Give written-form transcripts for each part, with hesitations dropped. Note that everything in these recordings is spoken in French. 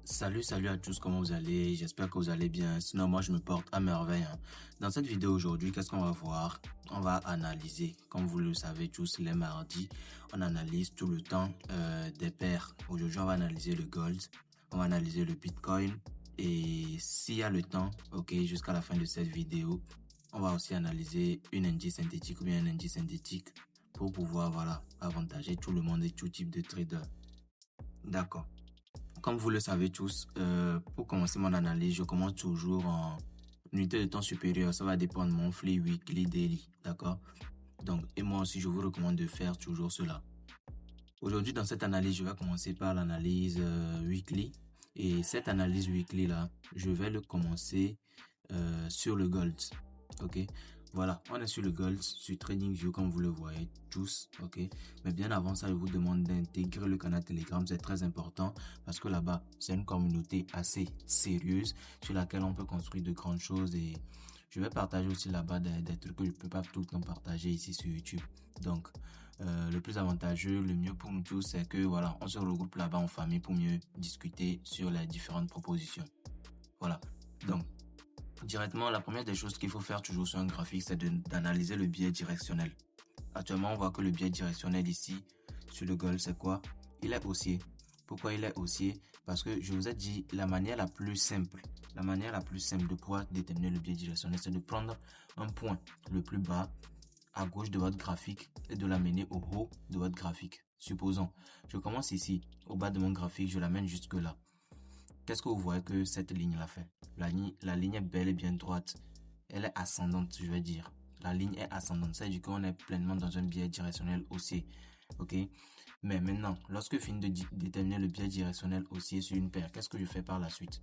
Salut à tous, comment vous allez? J'espère que vous allez bien. Sinon, moi, je me porte à merveille, hein. Dans cette vidéo aujourd'hui, qu'est-ce qu'on va voir? On va analyser, comme vous le savez tous, les mardis, on analyse tout le temps des paires. Aujourd'hui, on va analyser le gold, on va analyser le Bitcoin. Et s'il y a le temps, ok, jusqu'à la fin de cette vidéo, on va aussi analyser une indice synthétique ou bien un indice synthétique pour pouvoir, voilà, avantager tout le monde et tout type de trader. D'accord. Comme vous le savez tous, pour commencer mon analyse, je commence toujours en unité de temps supérieure. Ça va dépendre de mon monthly, weekly, daily. D'accord? Donc, et moi aussi, je vous recommande de faire toujours cela. Aujourd'hui, dans cette analyse, je vais commencer par l'analyse weekly. Et cette analyse weekly là, je vais le commencer sur le gold. Ok, voilà, on est sur le gold, sur TradingView comme vous le voyez tous. Ok, mais bien avant ça, je vous demande d'intégrer le canal Telegram. C'est très important parce que là-bas, c'est une communauté assez sérieuse sur laquelle on peut construire de grandes choses. Et je vais partager aussi là-bas des trucs que je peux pas tout le temps partager ici sur YouTube. Donc le plus avantageux, le mieux pour nous tous, c'est que voilà, on se regroupe là-bas en famille pour mieux discuter sur les différentes propositions. Voilà. Donc, directement, la première des choses qu'il faut faire toujours sur un graphique, c'est d'analyser le biais directionnel. Actuellement, on voit que le biais directionnel ici, sur le gold, c'est quoi? Il est haussier. Pourquoi il est haussier? Parce que je vous ai dit, la manière la plus simple de pouvoir déterminer le biais directionnel, c'est de prendre un point le plus bas à gauche de votre graphique et de l'amener au haut de votre graphique. Supposons, je commence ici, au bas de mon graphique, je l'amène jusque là. Qu'est-ce que vous voyez que cette ligne l'a fait? La ligne est bel et bien droite. Elle est ascendante, je vais dire. La ligne est ascendante. Ça veut dire qu'on est pleinement dans un biais directionnel haussier. Ok? Mais maintenant, lorsque je finis de déterminer le biais directionnel haussier sur une paire, qu'est-ce que je fais par la suite?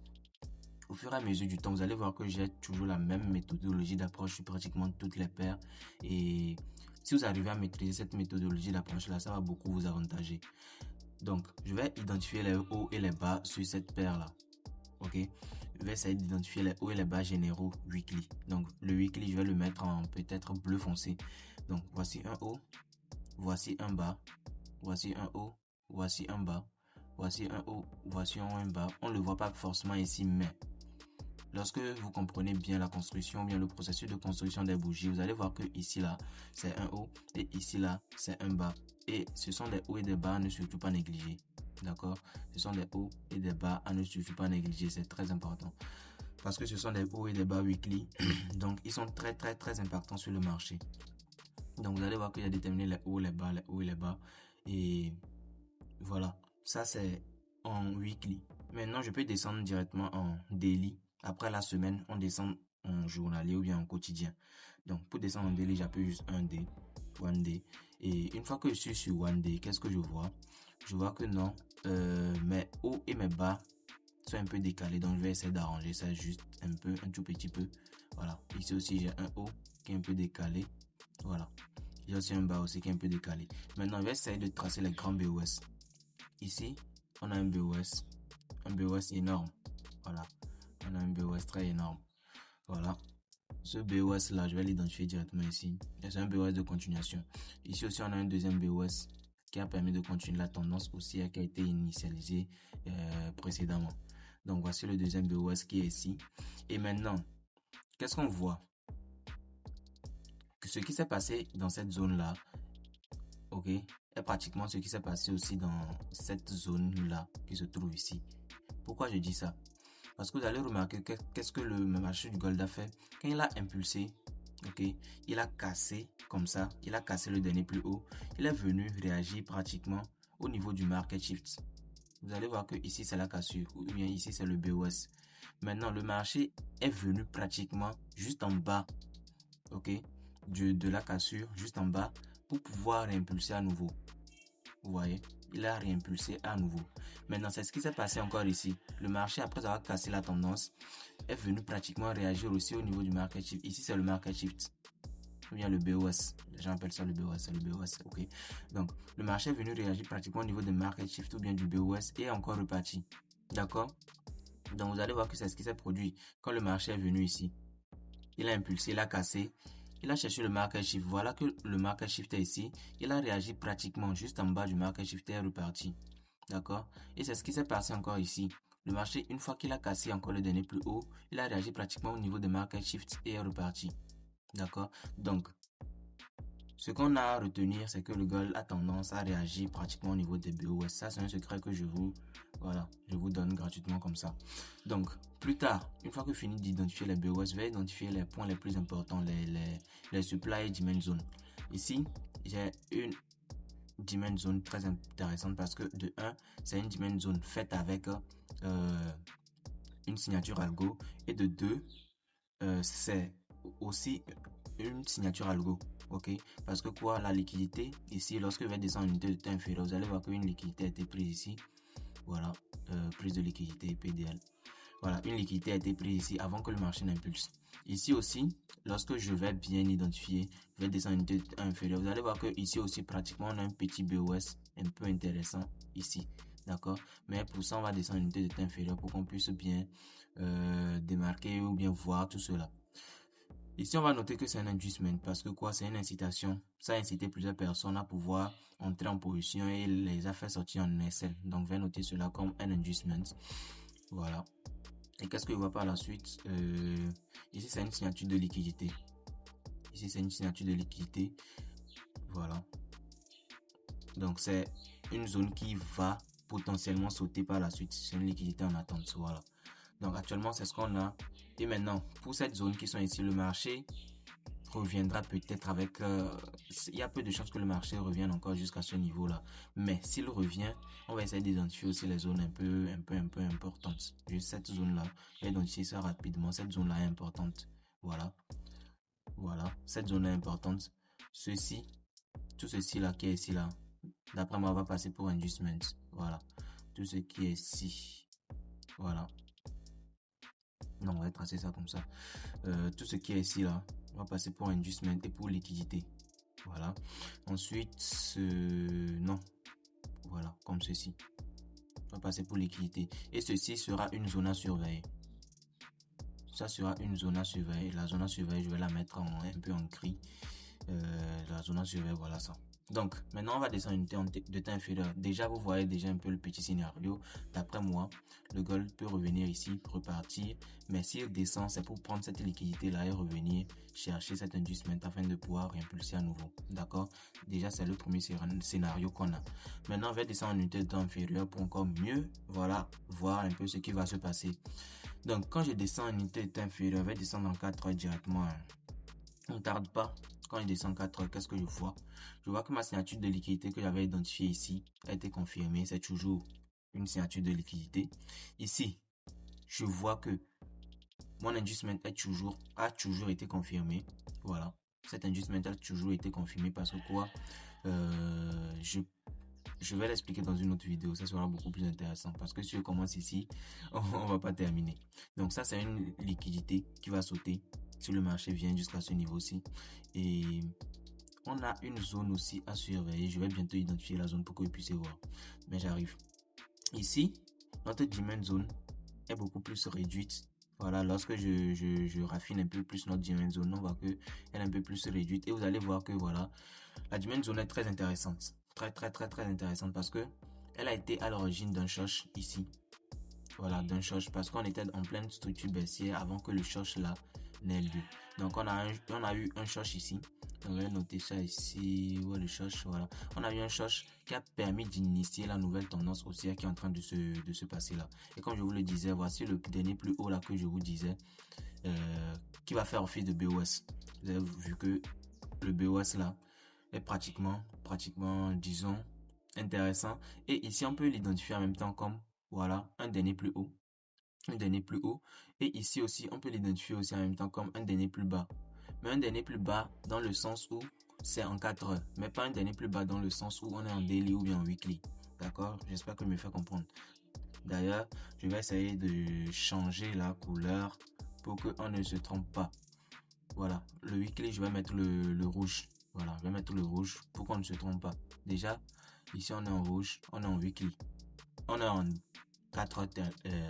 Au fur et à mesure du temps, vous allez voir que j'ai toujours la même méthodologie d'approche sur pratiquement toutes les paires. Et si vous arrivez à maîtriser cette méthodologie d'approche là, ça va beaucoup vous avantager. Donc, je vais identifier les hauts et les bas sur cette paire là. Ok, je vais essayer d'identifier les hauts et les bas généraux weekly. Donc, le weekly, je vais le mettre en peut-être bleu foncé. Donc, voici un haut, voici un bas, voici un haut, voici un bas, voici un haut, voici un bas. On ne le voit pas forcément ici, mais lorsque vous comprenez bien la construction, bien le processus de construction des bougies, vous allez voir que ici là, c'est un haut et ici là, c'est un bas. Et ce sont des hauts et des bas à ne surtout pas négliger. D'accord? Ce sont des hauts et des bas à ne surtout pas négliger. C'est très important. Parce que ce sont des hauts et des bas weekly. Donc, ils sont très importants sur le marché. Donc, vous allez voir qu'il y a déterminé les hauts, les bas, les hauts et les bas. Et voilà. Ça, c'est en weekly. Maintenant, je peux descendre directement en daily. Après la semaine, on descend en journalier ou bien en quotidien. Donc, pour descendre en daily, j'appuie juste un day, one day. Et une fois que je suis sur one day, qu'est-ce que je vois? Je vois que non, mes hauts et mes bas sont un peu décalés. Donc, je vais essayer d'arranger ça juste un peu, un tout petit peu. Voilà. Ici aussi, j'ai un haut qui est un peu décalé. Voilà. J'ai aussi un bas aussi qui est un peu décalé. Maintenant, je vais essayer de tracer les grands BOS. Ici, on a un BOS énorme. Voilà, on a un BOS très énorme. Voilà, ce BOS là, je vais l'identifier directement ici. C'est un BOS de continuation. Ici aussi, on a un deuxième BOS qui a permis de continuer la tendance haussière qui a été initialisée précédemment. Donc, voici le deuxième BOS qui est ici. Et maintenant, qu'est-ce qu'on voit? Que ce qui s'est passé dans cette zone là, ok, est pratiquement ce qui s'est passé aussi dans cette zone là qui se trouve ici. Pourquoi je dis ça? Parce que vous allez remarquer qu'est-ce que le marché du gold a fait quand il a impulsé. Ok, il a cassé comme ça, il a cassé le dernier plus haut, il est venu réagir pratiquement au niveau du market shift. Vous allez voir que ici c'est la cassure ou bien ici c'est le BOS. Maintenant le marché est venu pratiquement juste en bas, ok, de la cassure, juste en bas, pour pouvoir réimpulser à nouveau. Vous voyez, il a réimpulsé à nouveau. Maintenant, c'est ce qui s'est passé encore ici. Le marché, après avoir cassé la tendance, est venu pratiquement réagir aussi au niveau du market shift. Ici, c'est le market shift. Ou bien le BOS. Les gens appellent ça le BOS. C'est le BOS, ok. Donc, le marché est venu réagir pratiquement au niveau du market shift ou bien du BOS et encore reparti. D'accord? Donc, vous allez voir que c'est ce qui s'est produit quand le marché est venu ici. Il a impulsé, il a cassé. Il a cherché le market shift. Voilà que le market shift est ici. Il a réagi pratiquement juste en bas du market shift et est reparti. D'accord? Et c'est ce qui s'est passé encore ici. Le marché, une fois qu'il a cassé encore le dernier plus haut, il a réagi pratiquement au niveau de market shift et est reparti. D'accord? Donc, ce qu'on a à retenir, c'est que le gold a tendance à réagir pratiquement au niveau des BOS. Ça, c'est un secret que je vous donne gratuitement comme ça. Donc, plus tard, une fois que fini d'identifier les BOS, je vais identifier les points les plus importants, les supply et demand zones. Ici, j'ai une demand zone très intéressante parce que de 1, c'est une demand zone faite avec une signature algo, et de 2, c'est aussi une signature algo. Ok, parce que quoi, la liquidité ici, lorsque je vais descendre en unité de temps inférieur, vous allez voir qu'une liquidité a été prise ici. Voilà, prise de liquidité PDL. Voilà, une liquidité a été prise ici avant que le marché n'impulse. Ici aussi, lorsque je vais bien identifier, je vais descendre en unité de temps inférieur, vous allez voir que ici aussi pratiquement on a un petit BOS un peu intéressant ici. D'accord, mais pour ça on va descendre en unité de temps inférieur pour qu'on puisse bien démarquer ou bien voir tout cela. Ici, on va noter que c'est un inducement parce que quoi, c'est une incitation. Ça a incité plusieurs personnes à pouvoir entrer en position et les a fait sortir en SL. Donc, je vais noter cela comme un inducement. Voilà. Et qu'est-ce que je vois par la suite? Ici, c'est une signature de liquidité. Ici, c'est une signature de liquidité. Voilà. Donc, c'est une zone qui va potentiellement sauter par la suite. C'est une liquidité en attente. Voilà. Donc, actuellement, c'est ce qu'on a. Et maintenant, pour cette zone qui sont ici, le marché reviendra peut-être avec... il y a peu de chances que le marché revienne encore jusqu'à ce niveau-là. Mais s'il revient, on va essayer d'identifier aussi les zones un peu importantes. Juste cette zone-là, je vais identifier ça rapidement. Cette zone-là est importante. Voilà. Voilà. Cette zone est importante. Ceci, tout ceci là qui est ici là, d'après moi, on va passer pour inducement. Voilà. Tout ce qui est ici. Voilà. Non, on va tracer ça comme ça. Tout ce qui est ici là, on va passer pour inducement et pour liquidité. Voilà. Ensuite, non. Voilà, comme ceci. On va passer pour liquidité. Et ceci sera une zone à surveiller. Ça sera une zone à surveiller. La zone à surveiller, je vais la mettre un peu en gris. La zone à surveiller, voilà ça. Donc, maintenant, on va descendre une unité de temps inférieur. Déjà, vous voyez déjà un peu le petit scénario. D'après moi, le gold peut revenir ici, repartir. Mais s'il descend, c'est pour prendre cette liquidité-là et revenir chercher cet inducement afin de pouvoir réimpulser à nouveau. D'accord? Déjà, c'est le premier scénario qu'on a. Maintenant, on va descendre en unité de temps inférieur pour encore mieux, voilà, voir un peu ce qui va se passer. Donc, quand je descends en unité de temps inférieur, je vais descendre en 4 heures directement. On ne tarde pas. Quand je descends 4 heures, qu'est-ce que je vois? Je vois que ma signature de liquidité que j'avais identifiée ici a été confirmée. C'est toujours une signature de liquidité. Ici, je vois que mon inducement a toujours été confirmé. Voilà. Cet inducement a toujours été confirmé parce que quoi? Je vais l'expliquer dans une autre vidéo. Ça sera beaucoup plus intéressant parce que si je commence ici, on va pas terminer. Donc ça, c'est une liquidité qui va sauter si le marché vient jusqu'à ce niveau-ci. Et on a une zone aussi à surveiller. Je vais bientôt identifier la zone pour que vous puissiez voir. Mais j'arrive. Ici, notre demand zone est beaucoup plus réduite. Voilà, lorsque je raffine un peu plus notre demand zone, on voit qu'elle est un peu plus réduite. Et vous allez voir que voilà, la demand zone est très intéressante. Très intéressante parce que elle a été à l'origine d'un short ici. Voilà, d'un short parce qu'on était en pleine structure baissière avant que le short là n'ait lieu. Donc on a eu un short ici. On va noter ça ici. Ouais, le short, voilà. On a eu un short qui a permis d'initier la nouvelle tendance haussière qui est en train de se passer là. Et comme je vous le disais, voici le dernier plus haut là que je vous disais, qui va faire office de BOS. Vous avez vu que le BOS là est pratiquement, disons, intéressant. Et ici, on peut l'identifier en même temps comme, voilà, un dernier plus haut. Un dernier plus haut. Et ici aussi, on peut l'identifier aussi en même temps comme un dernier plus bas. Mais un dernier plus bas dans le sens où c'est en 4 heures. Mais pas un dernier plus bas dans le sens où on est en daily ou bien en weekly. D'accord? J'espère que je me fais comprendre. D'ailleurs, je vais essayer de changer la couleur pour qu'on ne se trompe pas. Voilà, le weekly, je vais mettre le rouge. Voilà, je vais mettre le rouge pour qu'on ne se trompe pas. Déjà, ici on est en rouge, on est en weekly. On est en 4 heures,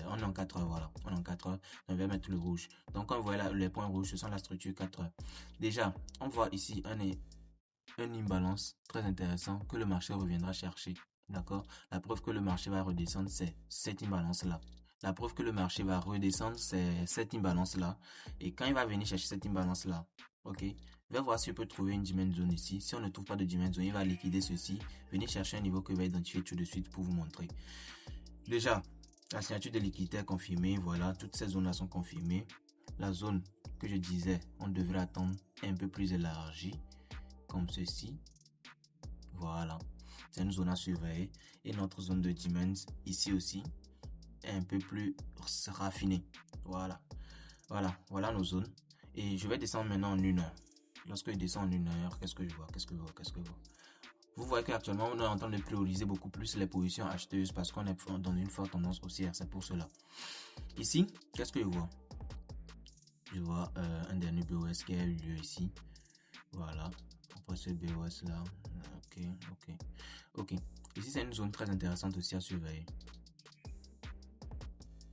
on est en 4 heures, voilà. On est en 4 heures, on va mettre le rouge. Donc, quand vous voyez là, les points rouges, ce sont la structure 4 heures. Déjà, on voit ici un imbalance très intéressant que le marché reviendra chercher. D'accord? La preuve que le marché va redescendre, c'est cette imbalance-là. La preuve que le marché va redescendre, c'est cette imbalance-là. Et quand il va venir chercher cette imbalance-là, ok, il va voir s'il peut trouver une demand zone ici. Si on ne trouve pas de demand zone, il va liquider ceci, venir chercher un niveau que je vais identifier tout de suite pour vous montrer. Déjà, la signature de liquidité est confirmée. Voilà, toutes ces zones-là sont confirmées. La zone que je disais, on devrait attendre un peu plus élargie, comme ceci. Voilà, c'est une zone à surveiller. Et notre zone de demand, ici aussi, est un peu plus raffinée. Voilà nos zones. Et je vais descendre maintenant en 1 heure. Lorsque je descends en 1 heure, qu'est-ce que je vois? Vous voyez qu'actuellement, on est en train de prioriser beaucoup plus les positions acheteuses parce qu'on est dans une forte tendance haussière. C'est pour cela. Ici, qu'est-ce que je vois? Je vois un dernier BOS qui a eu lieu ici. Voilà. Après ce BOS là. Ok. Ici, c'est une zone très intéressante aussi à surveiller.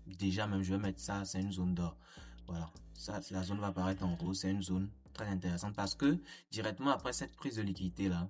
Déjà, même, je vais mettre ça, c'est une zone d'or. Voilà. Ça, la zone va apparaître en rose. C'est une zone très intéressante parce que directement après cette prise de liquidité là,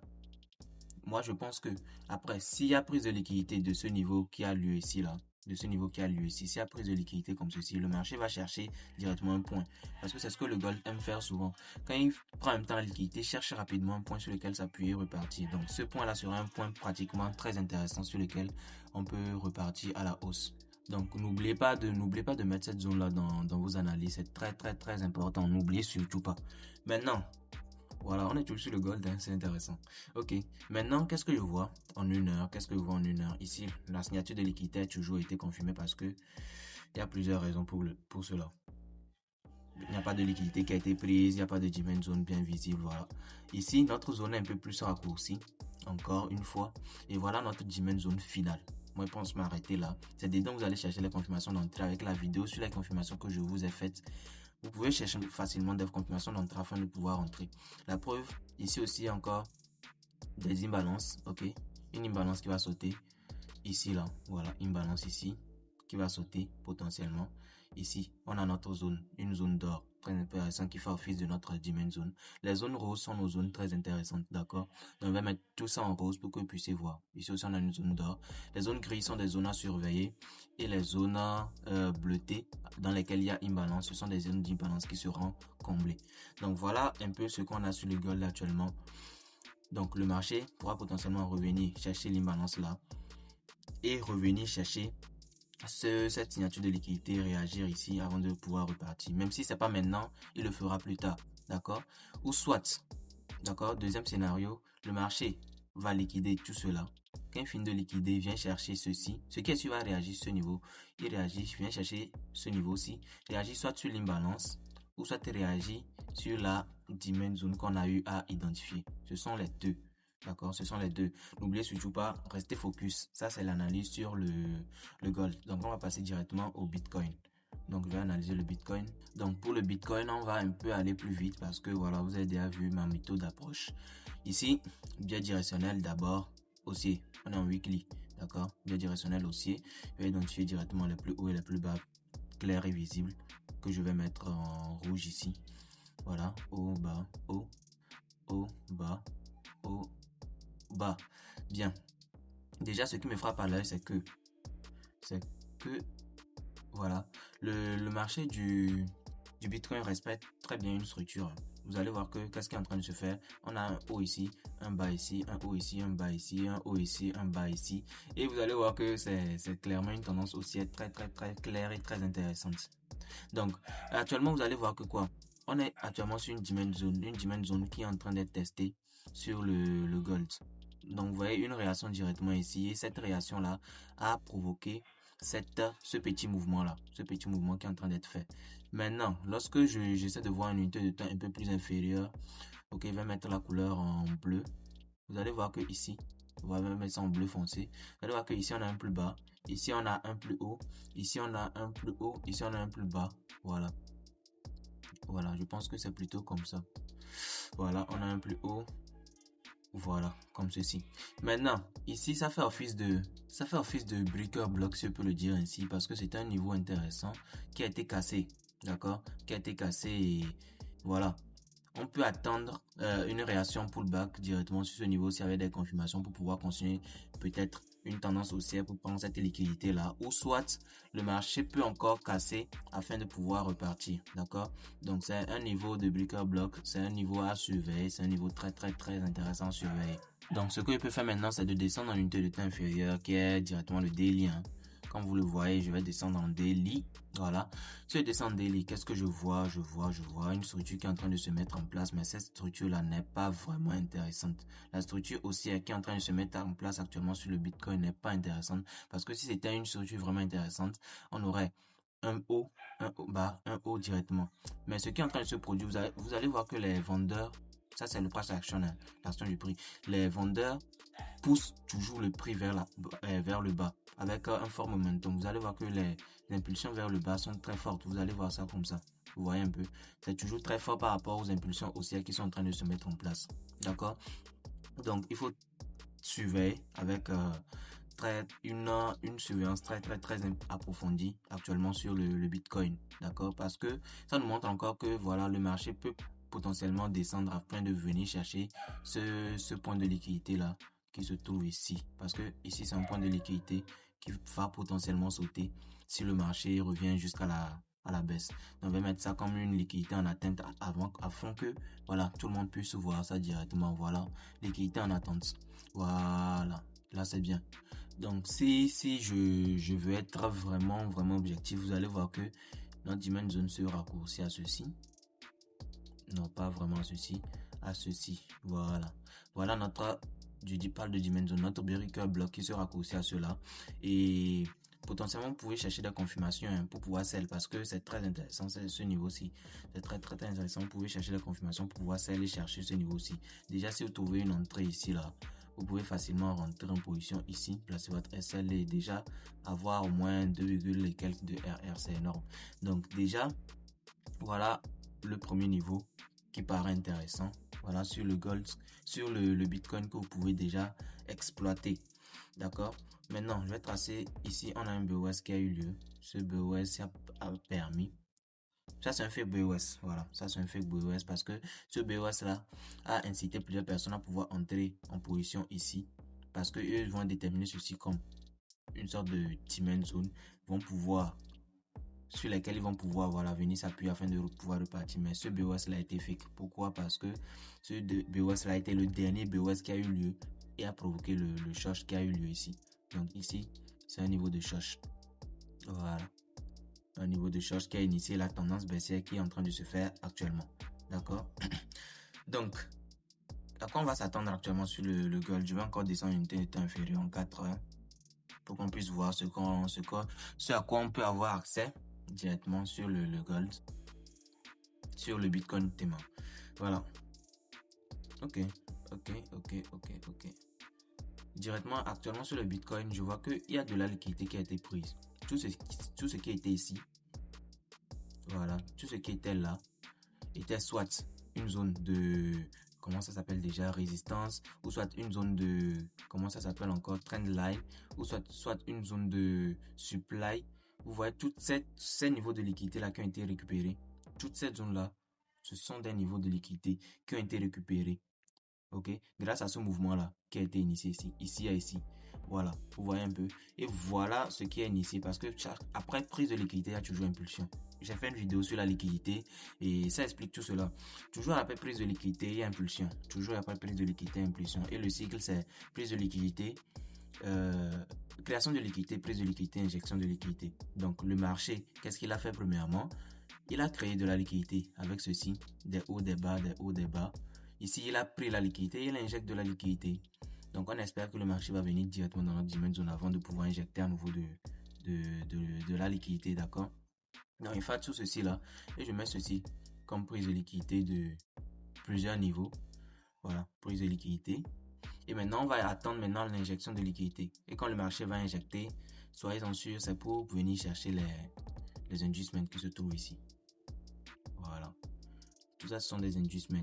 moi, je pense que après, s'il y a prise de liquidité de ce niveau qui a lieu ici là, s'il y a prise de liquidité comme ceci, le marché va chercher directement un point. Parce que c'est ce que le gold aime faire souvent. Quand il prend en même temps la liquidité, cherche rapidement un point sur lequel s'appuyer et repartir. Donc, ce point-là sera un point pratiquement très intéressant sur lequel on peut repartir à la hausse. Donc, n'oubliez pas de mettre cette zone-là dans vos analyses. C'est très, très, très important. N'oubliez surtout pas. Maintenant, voilà, on est toujours sur le gold, hein, c'est intéressant. Ok, maintenant, qu'est-ce que je vois en 1 heure? Ici, la signature de liquidité a toujours été confirmée parce que il y a plusieurs raisons pour cela. Il n'y a pas de liquidité qui a été prise, il n'y a pas de demand zone bien visible, voilà. Ici, notre zone est un peu plus raccourcie, encore une fois. Et voilà notre demand zone finale. Moi, je pense m'arrêter là. C'est dedans que vous allez chercher les confirmations d'entrée avec la vidéo sur les confirmations que je vous ai faites. Vous pouvez chercher facilement des confirmations d'entrée afin de pouvoir entrer. La preuve, ici aussi encore des imbalances, ok. Une imbalance qui va sauter ici, là, voilà, imbalance ici qui va sauter potentiellement. Ici, on a notre zone, une zone d'or très intéressante qui fait office de notre demand zone. Les zones roses sont nos zones très intéressantes, d'accord? Donc, on va mettre tout ça en rose pour que vous puissiez voir. Ici aussi, on a une zone d'or. Les zones grises sont des zones à surveiller et les zones bleutées dans lesquelles il y a imbalance, ce sont des zones d'imbalance qui seront comblées. Donc, voilà un peu ce qu'on a sur le gold actuellement. Donc, le marché pourra potentiellement revenir chercher l'imbalance là et revenir chercher cette signature de liquidité, réagir ici avant de pouvoir repartir. Même si c'est pas maintenant, il le fera plus tard, d'accord? Ou soit, d'accord, deuxième scénario, le marché va liquider tout cela. Quand il finit de liquider, il vient chercher ceci. Ce qui est sûr va réagir sur ce niveau. Il réagit, vient chercher ce niveau-ci. Réagit soit sur l'imbalance, ou soit il réagit sur la demand zone qu'on a eu à identifier. Ce sont les deux. D'accord, ce sont les deux. N'oubliez surtout pas, restez focus. Ça, c'est l'analyse sur le gold. Donc, on va passer directement au Bitcoin. Donc, je vais analyser le Bitcoin. Donc, pour le Bitcoin, on va un peu aller plus vite parce que, voilà, vous avez déjà vu ma méthode d'approche. Ici, biais directionnel d'abord, haussier. On est en weekly, d'accord? Biais directionnel haussier. Je vais identifier directement les plus hauts et les plus bas, clairs et visibles, que je vais mettre en rouge ici. Voilà, haut, bas, haut, bas, haut, bas. Bien. Déjà, ce qui me frappe à l'œil, c'est que voilà, le marché du Bitcoin respecte très bien une structure. Vous allez voir que qu'est-ce qui est en train de se faire. On a un haut ici, un bas ici, un haut ici, un bas ici, un haut ici, un bas ici. Et vous allez voir que c'est clairement une tendance haussière très très très claire et très intéressante. Donc, actuellement, vous allez voir que quoi? On est actuellement sur une demand zone qui est en train d'être testée sur le gold. Donc, vous voyez une réaction directement ici. Et cette réaction-là a provoqué ce petit mouvement-là. Ce petit mouvement qui est en train d'être fait. Maintenant, lorsque j'essaie de voir une unité de temps un peu plus inférieure, ok, je vais mettre la couleur en bleu. Vous allez voir que ici, on va mettre ça en bleu foncé. Vous allez voir que ici, on a un plus bas. Ici, on a un plus haut. Ici, on a un plus haut. Ici, on a un plus bas. Voilà. Voilà, je pense que c'est plutôt comme ça. Voilà, on a un plus haut. Voilà, comme ceci. Maintenant, ici, ça fait office de breaker block, si je peux le dire ainsi, parce que c'est un niveau intéressant qui a été cassé. D'accord? Qui a été cassé et voilà. On peut attendre une réaction pullback directement sur ce niveau s'il y avait des confirmations pour pouvoir continuer peut-être une tendance haussière pour prendre cette liquidité là, ou soit le marché peut encore casser afin de pouvoir repartir, d'accord? Donc c'est un niveau de breaker block, c'est un niveau à surveiller, c'est un niveau très intéressant à surveiller. Donc ce que je peux faire maintenant, c'est de descendre en unité de temps inférieure qui est directement le daily, hein. Comme vous le voyez, je vais descendre en daily. Voilà. Si je descends en daily, qu'est-ce que je vois? Je vois une structure qui est en train de se mettre en place, mais cette structure-là n'est pas vraiment intéressante. La structure haussière qui est en train de se mettre en place actuellement sur le Bitcoin n'est pas intéressante, parce que si c'était une structure vraiment intéressante, on aurait un haut, un haut bas, un haut directement. Mais ce qui est en train de se produire, vous allez voir que les vendeurs, ça c'est le price action, hein, l'action du prix, les vendeurs pousse toujours le prix vers le bas avec un fort momentum. Vous allez voir que les impulsions vers le bas sont très fortes. Vous allez voir ça comme ça. Vous voyez un peu. C'est toujours très fort par rapport aux impulsions haussières qui sont en train de se mettre en place. D'accord? Donc, il faut surveiller avec une surveillance très approfondie actuellement sur le Bitcoin. D'accord? Parce que ça nous montre encore que voilà, le marché peut potentiellement descendre afin de venir chercher ce point de liquidité là qui se trouve ici, parce que ici c'est un point de liquidité qui va potentiellement sauter si le marché revient jusqu'à la baisse. Donc on va mettre ça comme une liquidité en attente afin que voilà, tout le monde puisse voir ça directement. Voilà, liquidité en attente. Voilà, là c'est bien. Donc si je veux être vraiment objectif, vous allez voir que notre demand zone se raccourcit à ceci. Non, pas vraiment à ceci, à ceci. Voilà notre, je parle de dimension, notre breaker block qui se raccourcit à cela. Et potentiellement, vous pouvez chercher des confirmations pour pouvoir sell, parce que c'est très intéressant, ce niveau-ci. C'est très intéressant. Vous pouvez chercher des confirmations pour pouvoir sell et chercher ce niveau-ci. Déjà, si vous trouvez une entrée ici, là, vous pouvez facilement rentrer en position ici, placer votre SL et déjà avoir au moins 2, et quelques de RR, c'est énorme. Donc déjà, voilà le premier niveau qui paraît intéressant. Voilà, sur le gold, sur le Bitcoin que vous pouvez déjà exploiter. D'accord? Maintenant, je vais tracer ici, on a un BOS qui a eu lieu. Ce BOS a permis. Ça, c'est un fake BOS. Voilà, ça, c'est un fake BOS parce que ce BOS là a incité plusieurs personnes à pouvoir entrer en position ici. Parce que eux vont déterminer ceci comme une sorte de demand zone. Vont pouvoir sur lesquels ils vont pouvoir venir s'appuyer afin de pouvoir repartir. Mais ce BOS là a été fake. Pourquoi? Parce que ce BOS là a été le dernier BOS qui a eu lieu et a provoqué le short qui a eu lieu ici. Donc ici, c'est un niveau de short. Voilà. Un niveau de short qui a initié la tendance baissière qui est en train de se faire actuellement. D'accord? Donc, à quoi on va s'attendre actuellement sur le gold? Je vais encore descendre une unité inférieure en 4 heures pour qu'on puisse voir ce à quoi on peut avoir accès directement sur le gold, sur le Bitcoin Tema. Voilà. Ok. Directement, actuellement sur le Bitcoin, je vois qu'il y a de la liquidité qui a été prise. Tout ce qui était ici, voilà, tout ce qui était là, était soit une zone de, comment ça s'appelle déjà, résistance, ou soit une zone de, comment ça s'appelle encore, trend line, ou soit une zone de supply. Vous voyez toutes ces niveaux de liquidité là qui ont été récupérés. Toutes ces zones là, ce sont des niveaux de liquidité qui ont été récupérés. Ok, grâce à ce mouvement là qui a été initié ici. Voilà, vous voyez un peu. Et voilà ce qui est initié, parce que après prise de liquidité, il y a toujours impulsion. J'ai fait une vidéo sur la liquidité et ça explique tout cela. Toujours après prise de liquidité, il y a impulsion. Toujours après prise de liquidité, impulsion. Et le cycle, c'est prise de liquidité, création de liquidité, prise de liquidité, injection de liquidité. Donc le marché, qu'est-ce qu'il a fait premièrement? Il a créé de la liquidité avec ceci, des hauts, des bas, des hauts, des bas. Ici, il a pris la liquidité, il injecte de la liquidité. Donc, on espère que le marché va venir directement dans notre demand zone avant de pouvoir injecter à nouveau de la liquidité, d'accord? Donc, il fait tout ceci là. Et je mets ceci comme prise de liquidité de plusieurs niveaux. Voilà, prise de liquidité. Et maintenant, on va attendre maintenant l'injection de liquidité. Et quand le marché va injecter, soyez-en sûrs, c'est pour venir chercher les inducements qui se trouvent ici. Voilà. Tout ça, ce sont des inducements.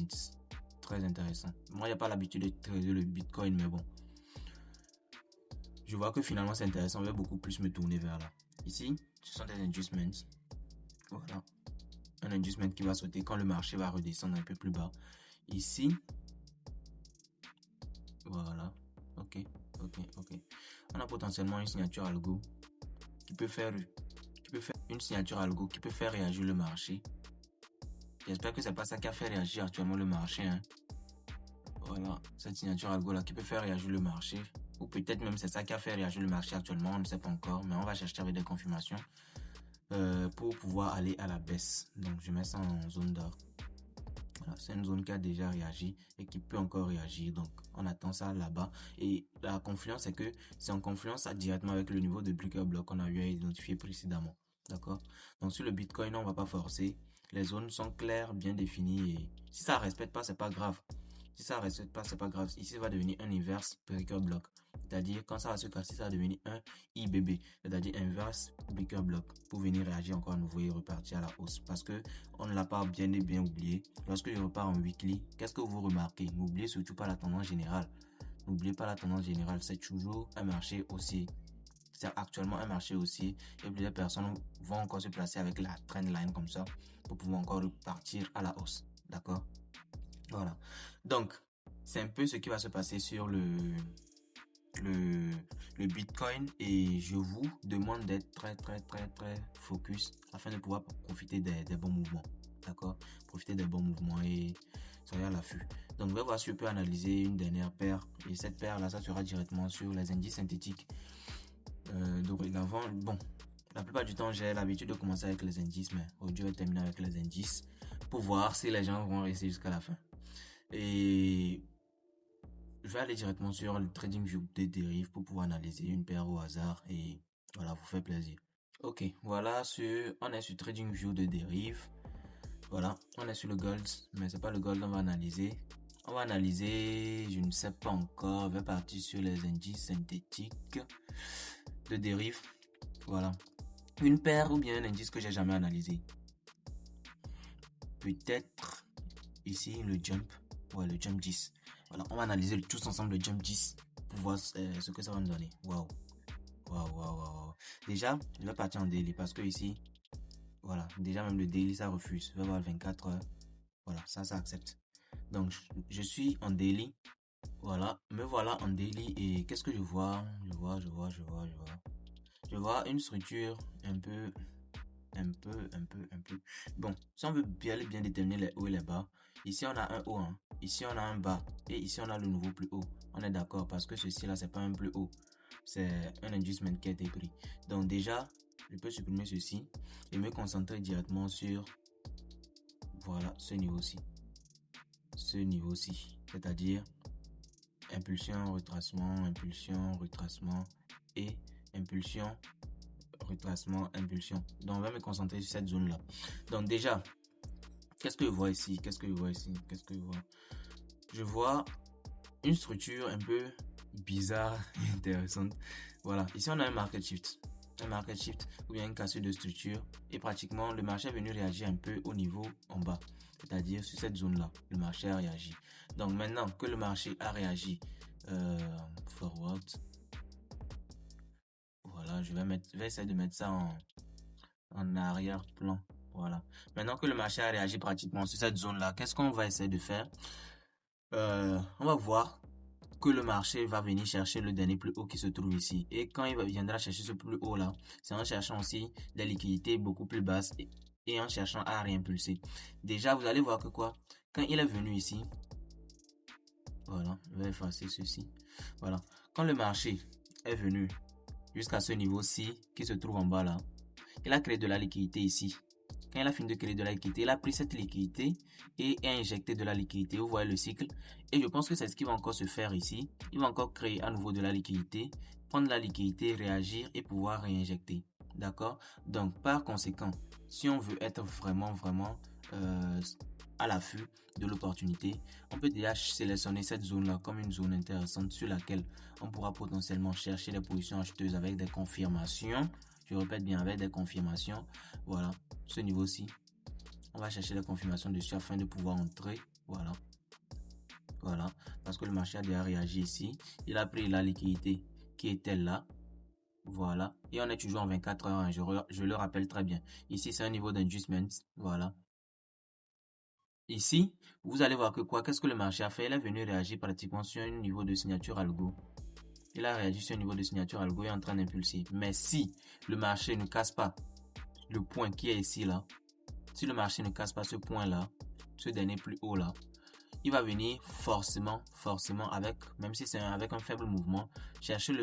Très intéressant. Moi, il n'y a pas l'habitude de trader le Bitcoin, mais bon. Je vois que finalement, c'est intéressant. Je vais beaucoup plus me tourner vers là. Ici, ce sont des adjustments. Voilà. Un adjustment qui va sauter quand le marché va redescendre un peu plus bas. Ici. Voilà. Ok. ok. On a potentiellement une signature algo qui peut faire une signature algo qui peut faire réagir le marché. J'espère que c'est pas ça qui a fait réagir actuellement le marché, hein. Voilà, cette signature algo là qui peut faire réagir le marché. Ou peut-être même c'est ça qui a fait réagir le marché actuellement, on ne sait pas encore, mais on va chercher avec des confirmations pour pouvoir aller à la baisse. Donc je mets ça en zone d'or. Voilà, c'est une zone qui a déjà réagi et qui peut encore réagir. Donc on attend ça là-bas. Et la confluence, c'est que c'est en confluence directement avec le niveau de Breaker Block qu'on a eu à identifier précédemment. D'accord? Donc sur le Bitcoin, on va pas forcer. Les zones sont claires, bien définies. Et si ça ne respecte pas, c'est pas grave. Si ça ne respecte pas, c'est pas grave. Ici, ça va devenir un inverse breaker block. C'est-à-dire, quand ça va se casser, ça va devenir un IBB. C'est-à-dire inverse breaker block. Pour venir réagir encore à nouveau et repartir à la hausse. Parce que on ne l'a pas bien oublié. Lorsque je repars en weekly, qu'est-ce que vous remarquez? N'oubliez surtout pas la tendance générale. N'oubliez pas la tendance générale. C'est toujours un marché haussier. C'est actuellement un marché haussier. Et plusieurs personnes vont encore se placer avec la trendline comme ça. Pour pouvoir encore repartir à la hausse. D'accord? Voilà. Donc, c'est un peu ce qui va se passer sur le Bitcoin et je vous demande d'être très focus afin de pouvoir profiter des bons mouvements. D'accord? Profiter des bons mouvements et soyez à l'affût. Donc, on va voir si je peux analyser une dernière paire. Et cette paire-là, ça sera directement sur les indices synthétiques. Dorénavant, bon, la plupart du temps, j'ai l'habitude de commencer avec les indices, mais aujourd'hui, je vais terminer avec les indices pour voir si les gens vont rester jusqu'à la fin. Et je vais aller directement sur le TradingView des dérives pour pouvoir analyser une paire au hasard et voilà, vous fait plaisir. Ok, voilà, on est sur TradingView de dérives. Voilà, on est sur le gold, mais c'est pas le gold qu'on va analyser. On va analyser, je ne sais pas encore, on va partir sur les indices synthétiques de dérives. Voilà, une paire ou bien un indice que j'ai jamais analysé. Peut-être ici le jump, ouais, le jump 10. Voilà, on va analyser tous ensemble le jump 10 pour voir ce que ça va nous donner. Waouh. Déjà, je vais partir en daily parce que ici, voilà, déjà même le daily ça refuse. Je vais voir 24 heures. Voilà, ça accepte. Donc, je suis en daily. Voilà, me voilà en daily et qu'est-ce que je vois? Je vois une structure un peu. Bon, si on veut bien déterminer les hauts et les bas, ici on a un haut, hein. Ici on a un bas, et ici on a le nouveau plus haut. On est d'accord parce que ceci là c'est pas un plus haut, c'est un inducement qui a été pris. Donc déjà, je peux supprimer ceci et me concentrer directement sur, voilà, ce niveau-ci. C'est-à-dire impulsion, retracement et impulsion, impulsion. Donc on va me concentrer sur cette zone là. Donc déjà, qu'est-ce que je vois ici? Je vois une structure un peu bizarre et intéressante. Voilà, ici on a un market shift ou bien une cassure de structure et pratiquement le marché est venu réagir un peu au niveau en bas, c'est-à-dire sur cette zone là le marché a réagi. Donc maintenant que le marché a réagi, forward, voilà, je vais essayer de mettre ça en arrière-plan. Voilà. Maintenant que le marché a réagi pratiquement sur cette zone là, qu'est-ce qu'on va essayer de faire? On va voir que le marché va venir chercher le dernier plus haut qui se trouve ici. Et quand il viendra chercher ce plus haut là, c'est en cherchant aussi des liquidités beaucoup plus basses et en cherchant à réimpulser. Déjà, vous allez voir que quoi? Quand il est venu ici, voilà, je vais effacer ceci. Voilà. Quand le marché est venu jusqu'à ce niveau-ci qui se trouve en bas là, il a créé de la liquidité ici. Quand il a fini de créer de la liquidité, il a pris cette liquidité et a injecté de la liquidité. Vous voyez le cycle. Et je pense que c'est ce qui va encore se faire ici. Il va encore créer à nouveau de la liquidité, prendre la liquidité, réagir et pouvoir réinjecter. D'accord? Donc, par conséquent, si on veut être vraiment à l'affût de l'opportunité, on peut déjà sélectionner cette zone-là comme une zone intéressante sur laquelle on pourra potentiellement chercher des positions acheteuses avec des confirmations. Je répète bien, avec des confirmations. Voilà, ce niveau-ci. On va chercher les confirmations dessus afin de pouvoir entrer. Voilà. Voilà. Parce que le marché a déjà réagi ici. Il a pris la liquidité qui était là. Voilà. Et on est toujours en 24 heures. Hein. Je le rappelle très bien. Ici, c'est un niveau d'injustment. Voilà. Ici, vous allez voir que quoi? Qu'est-ce que le marché a fait? Il est venu réagir pratiquement sur un niveau de signature algo. il a réagi sur un niveau de signature algo est en train d'impulser. Mais si le marché ne casse pas le point qui est ici là, si le marché ne casse pas ce point là, ce dernier plus haut là, il va venir forcément avec, même si c'est avec un faible mouvement, chercher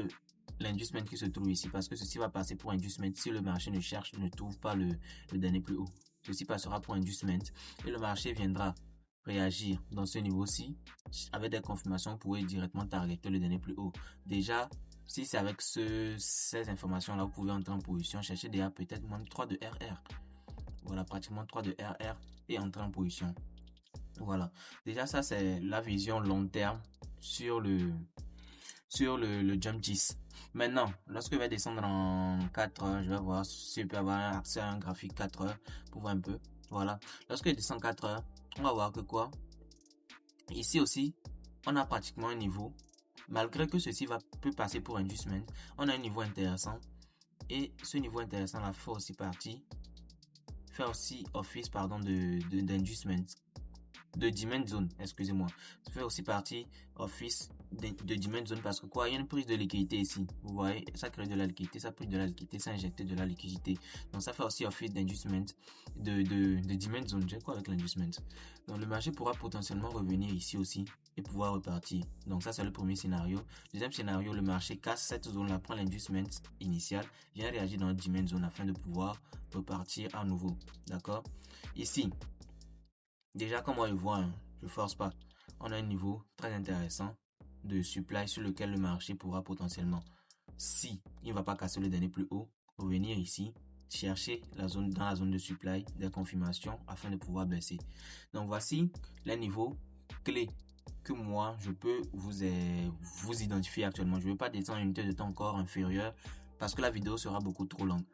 l'inducement qui se trouve ici, parce que ceci va passer pour inducement si le marché ne trouve pas le dernier plus haut. Ceci passera pour inducement et le marché viendra réagir dans ce niveau-ci. Avec des confirmations, vous pouvez directement targeter le dernier plus haut. Déjà, si c'est avec ces informations-là, vous pouvez entrer en position, chercher déjà peut-être moins 3 de RR. Voilà, pratiquement 3 de RR et entrer en position. Voilà. Déjà, ça, c'est la vision long terme sur le jump 10. Maintenant, lorsque je vais descendre en 4 heures, je vais voir si je peux avoir accès à un graphique 4 heures pour voir un peu. Voilà. Lorsque je descends 4 heures, on va voir que quoi? Ici aussi, on a pratiquement un niveau. Malgré que ceci peut passer pour inducement, on a un niveau intéressant. Et ce niveau intéressant là fait aussi office d'inducement. De demand zone, excusez-moi. Ça fait aussi partie office de demand zone parce que quoi, il y a une prise de liquidité ici. Vous voyez, ça crée de la liquidité, ça prise de la liquidité, ça injecte de la liquidité. Donc ça fait aussi office d'inducement de demand zone. J'ai quoi avec l'inducement? Donc le marché pourra potentiellement revenir ici aussi et pouvoir repartir. Donc ça c'est le premier scénario. Deuxième scénario, le marché casse cette zone là, prend l'inducement initial, vient réagir dans la demand zone afin de pouvoir repartir à nouveau. D'accord? Ici, déjà, comme on le voit, je force pas. On a un niveau très intéressant de supply sur lequel le marché pourra potentiellement, si il ne va pas casser le dernier plus haut, revenir ici, chercher dans la zone de supply des confirmations afin de pouvoir baisser. Donc voici les niveaux clés que moi je peux vous identifier actuellement. Je ne vais pas descendre une unité de temps encore inférieure parce que la vidéo sera beaucoup trop longue.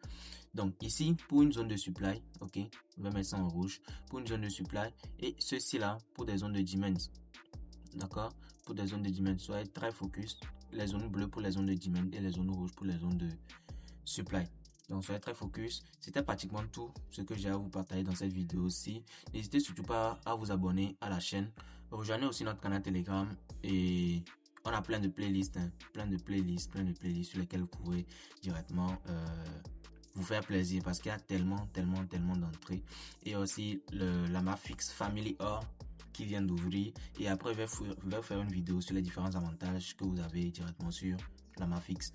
Donc ici, pour une zone de supply, ok, on va mettre ça en rouge, pour une zone de supply, et ceci là, pour des zones de demand, d'accord, pour des zones de demand, soyez très focus, les zones bleues pour les zones de demand et les zones rouges pour les zones de supply. Donc soyez très focus, c'était pratiquement tout ce que j'ai à vous partager dans cette vidéo aussi. N'hésitez surtout pas à vous abonner à la chaîne, rejoignez aussi notre canal Telegram et on a plein de playlists, plein de playlists sur lesquelles vous pouvez directement vous faire plaisir parce qu'il y a tellement d'entrées. Et aussi la Mafix Family Or qui vient d'ouvrir. Et après, je vais faire une vidéo sur les différents avantages que vous avez directement sur la Mafix.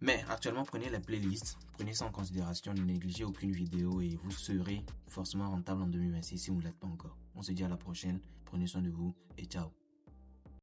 Mais actuellement, prenez les playlists, prenez ça en considération, ne négligez aucune vidéo et vous serez forcément rentable en 2026 si vous ne l'êtes pas encore. On se dit à la prochaine, prenez soin de vous et ciao.